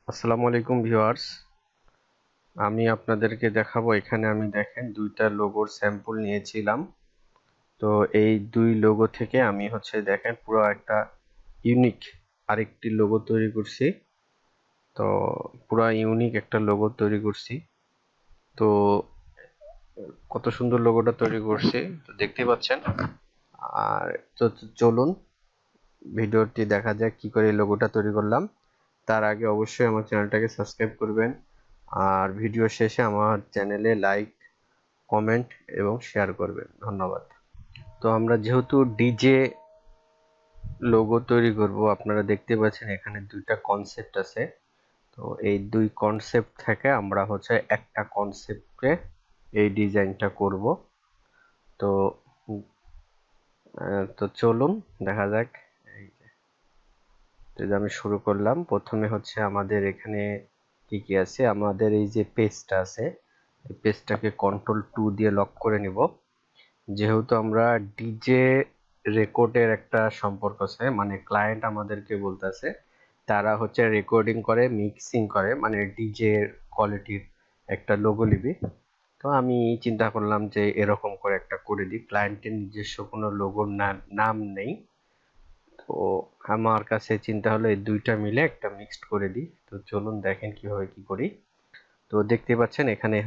আসসালামু আলাইকুম ভিউয়ার্স, আমি আপনাদেরকে দেখাবো। এখানে আমি দেখেন দুইটা লোগোর স্যাম্পল নিয়েছিলাম। তো এই দুই লোগো থেকে আমি দেখেন পুরো একটা ইউনিক আরেকটি লোগো তৈরি করছি। তো পুরো ইউনিক একটা লোগো তৈরি করছি। তো কত সুন্দর লোগোটা তৈরি করছি তো দেখতে পাচ্ছেন। আর চলুন ভিডিওটি দেখা যাক কি করে এই লোগোটা তৈরি করলাম। তার আগে অবশ্যই আমার চ্যানেলটাকে সাবস্ক্রাইব করবেন, আর ভিডিও শেষে আমার চ্যানেলে লাইক, কমেন্ট এবং শেয়ার করবেন। ধন্যবাদ। তো আমরা যেহেতু ডিজে লোগো তৈরি করব, আপনারা দেখতে পাচ্ছেন এখানে দুইটা কনসেপ্ট আছে। তো এই দুই কনসেপ্ট থেকে আমরা একটা কনসেপ্টে এই ডিজাইনটা করব। তো তো চলুন দেখা যাক। এই যে আমি শুরু করলাম, প্রথমে আমাদের এখানে কি কি আছে। আমাদের এই যে পেজটা আছে, এই পেজটাকে কন্ট্রোল 2 দিয়ে লক করে নিব। যেহেতু আমরা ডিজে রেকর্ডের একটা সম্পর্ক আছে, মানে ক্লায়েন্ট আমাদেরকে বলতেছে তারা রেকর্ডিং করে, মিক্সিং করে, মানে ডিজে কোয়ালিটির একটা লোগো নিবি। তো আমি চিন্তা করলাম যে এরকম করে একটা করে দিই। ক্লায়েন্টের নিজস্ব কোনো লোগোর নাম নেই। তো আমার কাছে চিন্তা হলো এই দুইটা মিলে একটা মিক্সড করে দিই। তো চলুন দেখেন কিভাবে কি করি। তো দেখতে পাচ্ছেন এখানে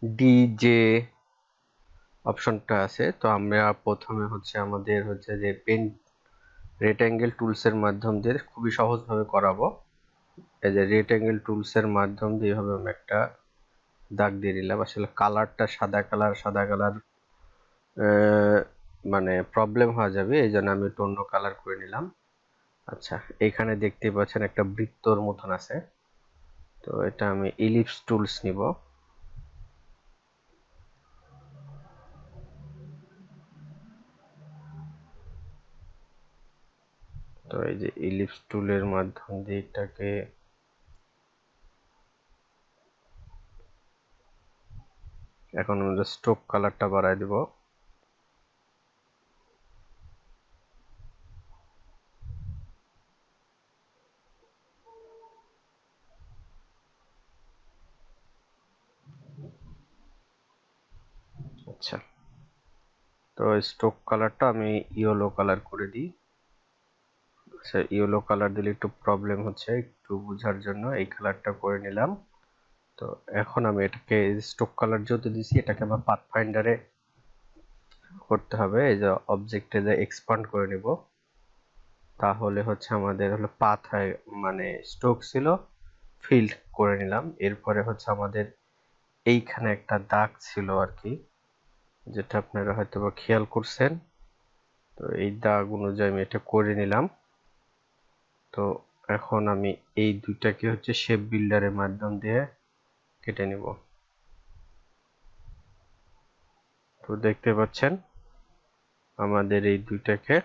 ডিজে অপশনটা আছে। তো আমরা প্রথমে আমাদের যে পেন রেক্টাঙ্গেল টুলস এর মাধ্যম দিয়ে খুবই সহজভাবে করাবো। এই যে রেক্টাঙ্গেল টুলস এর মাধ্যম দিয়ে এইভাবে আমি একটা দাগ দিয়ে দিলাম। আসলে কালারটা সাদা কালার মানে প্রবলেম হয়ে যাবে, এই জন্য আমি একটু অন্য কালার করে নিলাম। আচ্ছা, এখানে দেখতে পাচ্ছেন একটা বৃত্তর মতন আছে। তো এটা আমি ইলিপস টুলস নিব। তো এই যে ইলিপস টুলের মাধ্যম দিয়ে এটাকে এখন আমরা স্ট্রোক কালারটা বাড়ায় দিব। আচ্ছা, তো স্ট্রোক কালারটা আমি ইয়েলো কালার করে দিই। আচ্ছা, ইয়েলো কালার দিলে একটু প্রবলেম হচ্ছে, একটু বোঝার জন্য এই কালারটা করে নিলাম। তো এখন আমি এটাকে স্ট্রোক কালার যেহেতু দিছি, এটাকে আমার পাথফাইন্ডারে করতে হবে। এই যে অবজেক্টে যে এক্সপান্ড করে নিব, তাহলে আমাদের পাথ হয়, মানে স্ট্রোক ছিল, ফিল্ড করে নিলাম। এরপরে আমাদের এইখানে একটা দাগ ছিল আর কি, যেটা আপনারা হয়তো বা খেয়াল করছেন। তো এই দাগ অনুযায়ী আমি এটা করে নিলাম। তো এখন আমি এই দুইটাকে শেপ বিল্ডারের মাধ্যম দিয়ে কেটে নিব। তো দেখতে পাচ্ছেন আমাদের এই দুইটাকে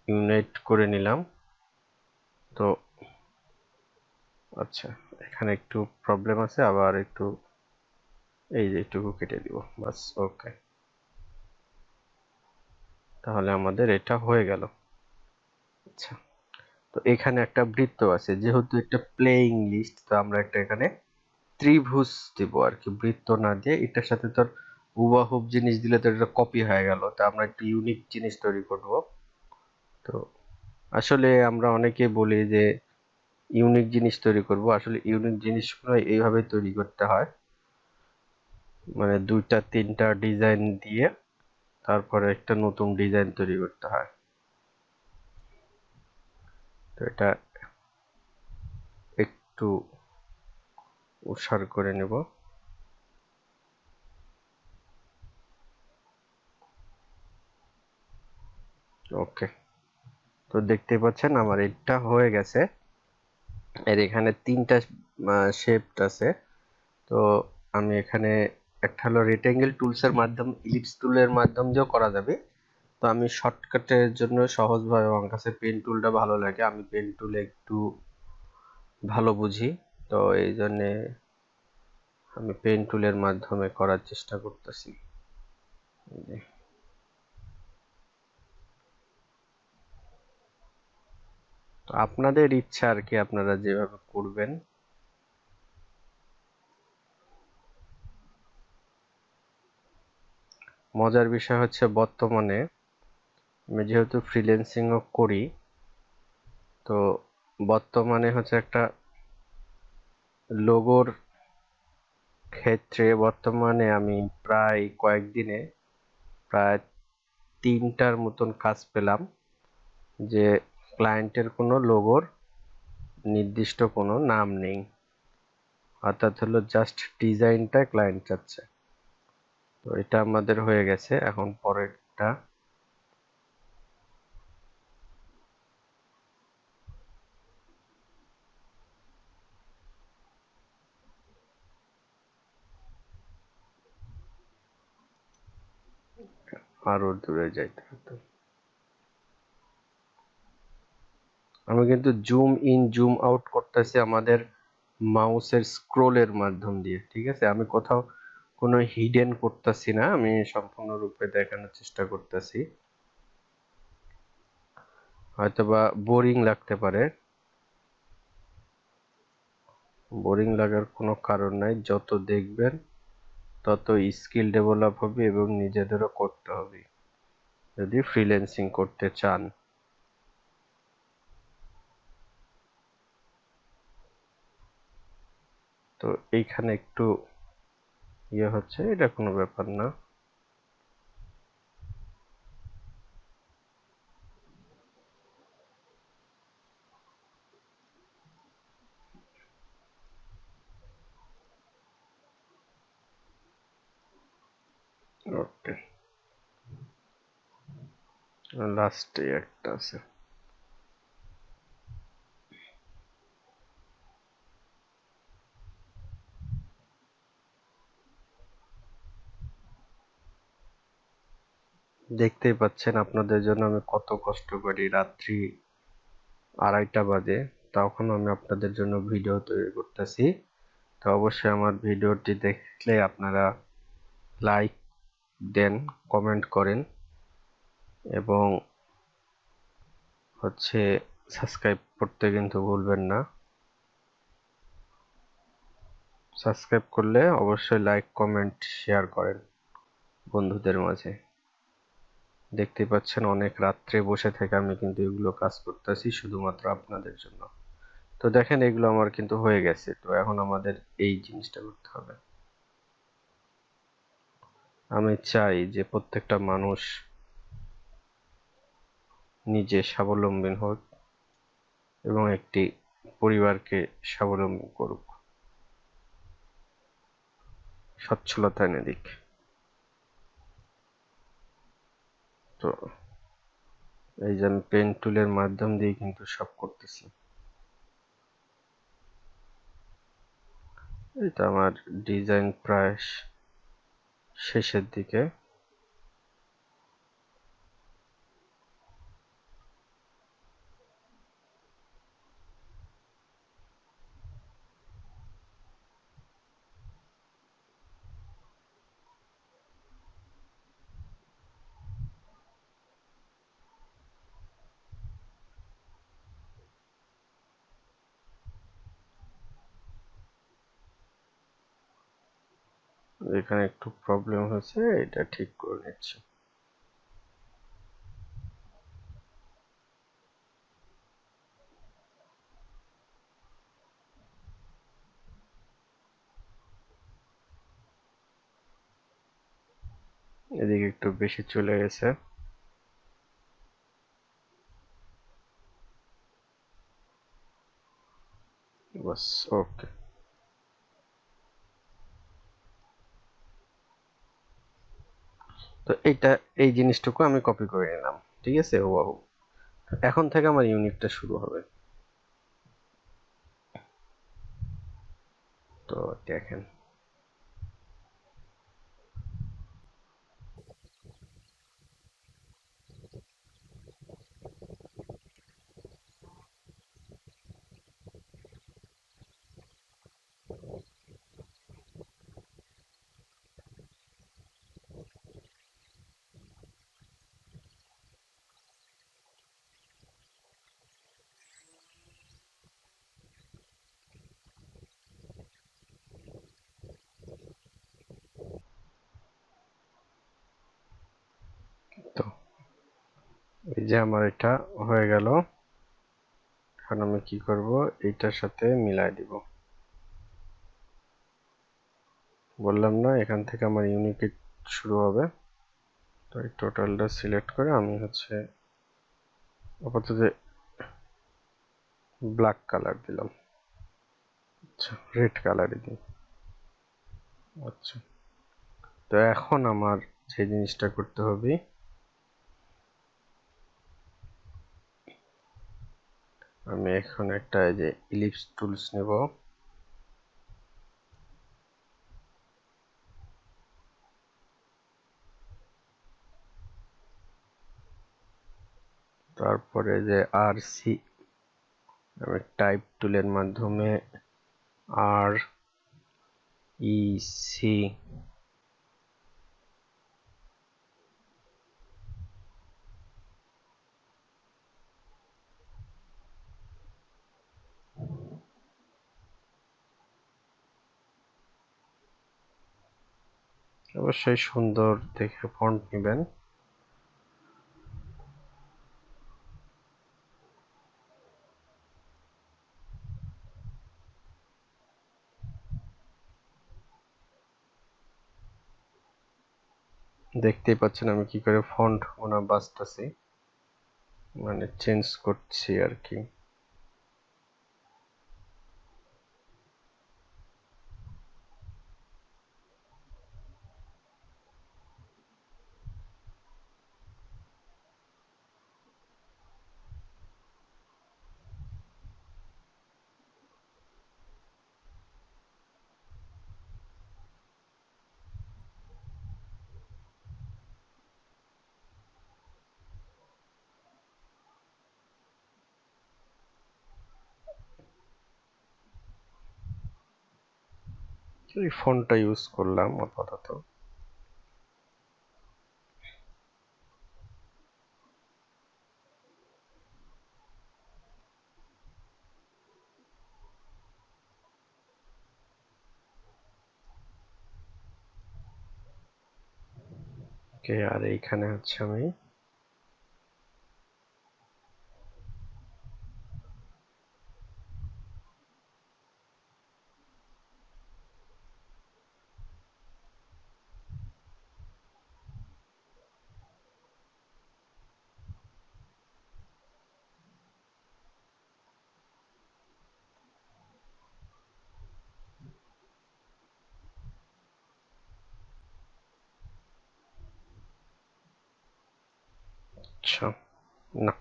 ইউনাইট করে নিলাম। তো আচ্ছা, এখানে একটু প্রবলেম আছে, আবার একটু এই যে একটু কেটে দিব, বাস। ওকে, তাহলে আমাদের এটা হয়ে গেল। আচ্ছা, তো এখানে একটা বৃত্ত আছে, যেহেতু একটা প্লেইং লিস্ট, তো আমরা একটা এখানে ত্রিভুজ দিব আর কি, বৃত্ত না দিয়ে। এটার সাথে তো হুবহুব জিনিস দিলে তো এটা কপি হয়ে গেল। তো আমরা একটা ইউনিক জিনিস তৈরি করব। তো আসলে আমরা অনেকে বলি যে ইউনিক জিনিস তৈরি করব, আসলে ইউনিক জিনিসগুলো এইভাবে তৈরি করতে হয়, মানে দুইটা তিনটা ডিজাইন দিয়ে তারপরে একটা নতুন ডিজাইন তৈরি করতে হয়। তো এটা একটু উসার করে নেব। ওকে, তো দেখতে পাচ্ছেন আমার এটা হয়ে গেছে। এর এখানে তিনটা শেপ আছে। তো আমি এখানে একটা হলো রেক্টাঙ্গেল টুলস এর মাধ্যম, ইলিপস টুলের মাধ্যম দিয়েও করা যাবে। তো আমি শর্টকাটের জন্য সহজভাবে আমার কাছে পেন টুলটা ভালো লাগে, আমি পেন টুলে একটু ভালো বুঝি। তো এই জন্যে আমি পেন টুলের মাধ্যমে করার চেষ্টা করতেছি। তো আপনাদের ইচ্ছা আর কি, আপনারা যেভাবে করবেন। মজার বিষয় হচ্ছে বর্তমানে আমি যেহেতু ফ্রিল্যান্সিংও করি, তো বর্তমানে হচ্ছে একটা লোগোর ক্ষেত্রে বর্তমানে আমি প্রায় কয়েকদিনে প্রায় 3টার মতন কাজ পেলাম, যে ক্লায়েন্টের কোনো লোগোর নির্দিষ্ট কোনো নাম নেই, অর্থাৎ হলো জাস্ট ডিজাইনটা ক্লায়েন্ট চাচ্ছে। তো এটা আমাদের হয়ে গেছে। এখন পরেরটা, আরো দূরে যাইতে হতো। আমি কিন্তু জুম ইন জুম আউট করতেছি আমাদের মাউসের স্ক্রোলের মাধ্যম দিয়ে, ঠিক আছে? আমি কোথাও কোনো হিডেন করতেছি না, আমি সম্পূর্ণরূপে দেখানোর চেষ্টা করতেছি। হয়তোবা বোরিং লাগতে পারে, বোরিং লাগার কোনো কারণ নাই। যত দেখবেন তত স্কিল ডেভেলপ হবে এবং নিজেদেরও করতে হবে যদি ফ্রিল্যান্সিং করতে চান। তো এইখানে একটু ইয়ে হচ্ছে, এটা কোনো ব্যাপার না। ওকে, লাস্টে একটা আছে। দেখতেই পাচ্ছেন আপনাদের জন্য আমি কত কষ্ট করি, রাত্রি 2:30 বাজে, তখন আমি আপনাদের জন্য ভিডিও তৈরি করতেছি। তো অবশ্যই আমার ভিডিওটি দেখলে আপনারা লাইক দেন, কমেন্ট করেন এবং হচ্ছে সাবস্ক্রাইব করতে কিন্তু ভুলবেন না। সাবস্ক্রাইব করলে অবশ্যই লাইক কমেন্ট শেয়ার করেন বন্ধুদের মাঝে। দেখতে পাচ্ছেন অনেক রাত্রে বসে থেকে আমি কিন্তু এগুলো কাজ করতেছি শুধুমাত্র আপনাদের জন্য। তো দেখেন এগুলো আমার কিন্তু হয়ে গেছে। তো এখন আমাদের এই জিনিসটা করতে হবে। আমি চাই যে প্রত্যেকটা মানুষ নিজে স্বাবলম্বী হোক এবং একটি পরিবারকে স্বাবলম্বী করুক, সচ্ছলতা এনে দিক। তো এই যে আমি পেন টুলের মাধ্যম দিয়ে কিন্তু সব করতেছি। এটা আমার ডিজাইন প্রায় শেষের দিকে। এখানে একটু প্রবলেম হয়েছে, এটা ঠিক করে নিচ্ছি। এদিকে একটু বেশি চলে গেছে। বাস, ওকে। তো এইটা, এই জিনিসটুকু আমি কপি করে নিলাম, ঠিক আছে? হুবহু এখন থেকে আমার ইউনিটটা শুরু হবে। তো দেখেন, এই যে আমার এটা হয়ে গেল। এখন আমি কি করব, এইটার সাথে মিলাই দিব। বললাম না এখান থেকে আমার ইউনিক শুরু হবে। তো এই টোটালটা সিলেক্ট করে আমি হচ্ছে আপাতত ব্ল্যাক কালার দিলাম। আচ্ছা, রেড কালারই দিই। আচ্ছা, তো এখন আমার যে জিনিসটা করতে হবে, আমি এখন একটা এই যে ইলিপস টুলস নেব। তারপরে যে আর সি, আমি টাইপ টুলের মাধ্যমে আর ই সি, অবশ্যই সুন্দর দেখে ফন্ট নেবেন। দেখতেই পাচ্ছেন আমি কি করে ফন্ট বাছতেছি, মানে চেঞ্জ করছি আর কি। এই ফন্টটা ইউজ করলাম আপাতত। ওকে, আর এইখানে হচ্ছে আমি আচ্ছা, না,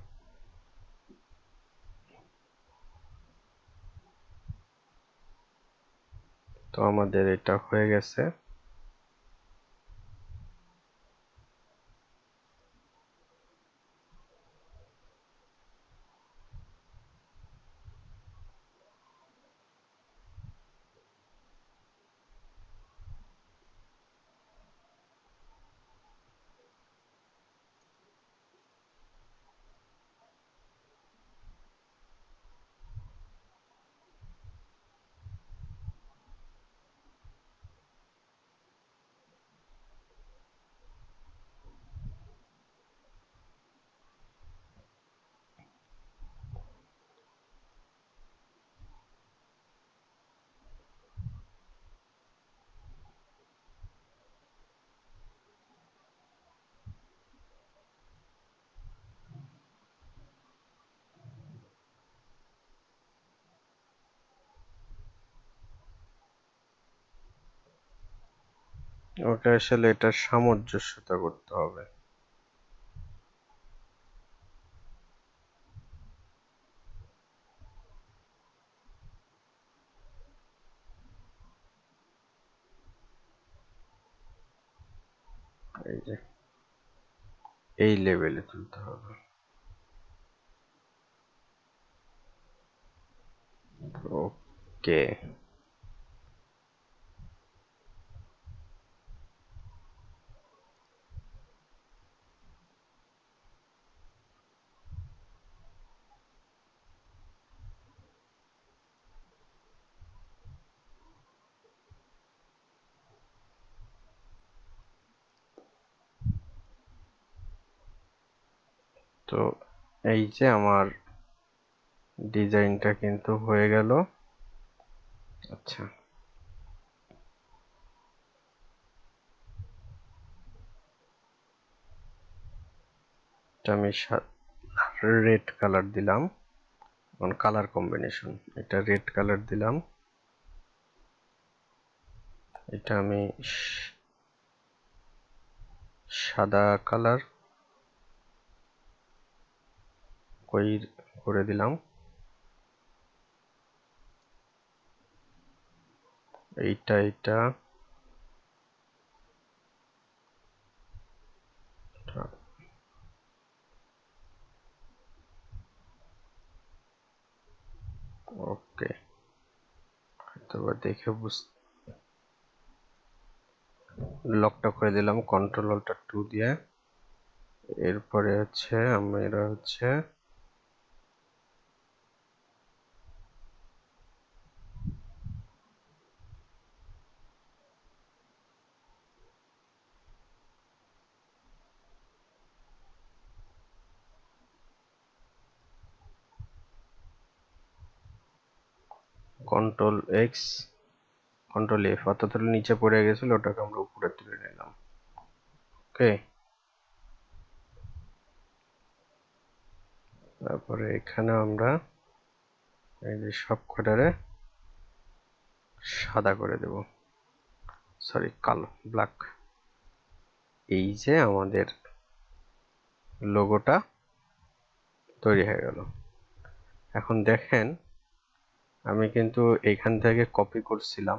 তো আমাদের এটা হয়ে গেছে। ওকে, আসলে এটা সামঞ্জস্যতা করতে হবে। এই যে এই লেভেলে তুলতে হবে। ওকে, তো এই যে আমার ডিজাইনটা কিন্তু হয়ে গেল। আচ্ছা, আমি রেড কালার দিলাম, কালার কম্বিনেশন, এটা রেড কালার দিলাম, এটা আমি সাদা কালার করে দিলাম, এইটা ওকে। তো দেখে লকটা করে দিলাম কন্ট্রোল অল্টার 2 দিয়ে। এরপরে হচ্ছে আমরা হচ্ছে কন্ট্রোল এক্স কন্ট্রোল এফ, অর্থাৎ নিচে পড়ে গেছিল, ওটাকে আমরা উপরে তুলে নিলাম। ওকে, তারপরে এখানে আমরা এই যে সব কটারে সাদা করে দেব, সরি কালো, ব্ল্যাক। এই যে আমাদের লোগোটা তৈরি হয়ে গেল। এখন দেখেন, আমি কিন্তু এইখান থেকে কপি করছিলাম,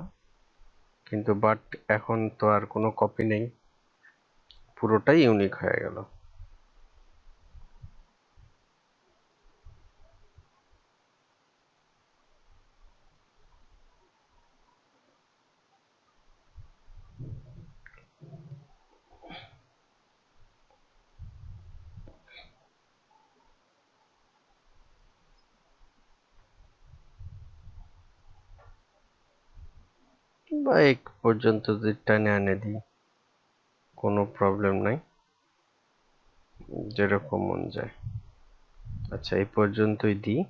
কিন্তু বাট এখন তো আর কোনো কপি নেই, পুরোটাই ইউনিক হয়ে গেল। বা এক পর্যন্ত যদি টেনে এনে দিই, কোনো প্রবলেম নাই, যেরকম মন যায়। আচ্ছা, এই পর্যন্তই দিই।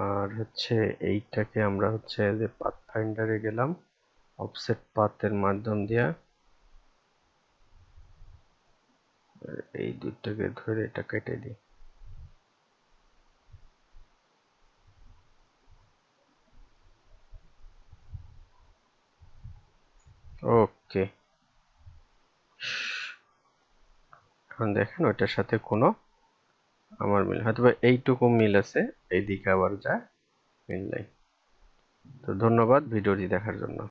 আর হচ্ছে এইটাকে আমরা হচ্ছে যে পাথ ফাইন্ডারে গেলাম, অফসেট পাথের মাধ্যম দিয়ে এই দুটাকে ধরে এটা কেটে দিই। ওকে, এখন দেখেন ওইটার সাথে কোনো আমার মিল, হয়তো এইটুকু মিল আছে, এইদিকে আবার যায় মিল নাই। তো ধন্যবাদ ভিডিওটি দেখার জন্য।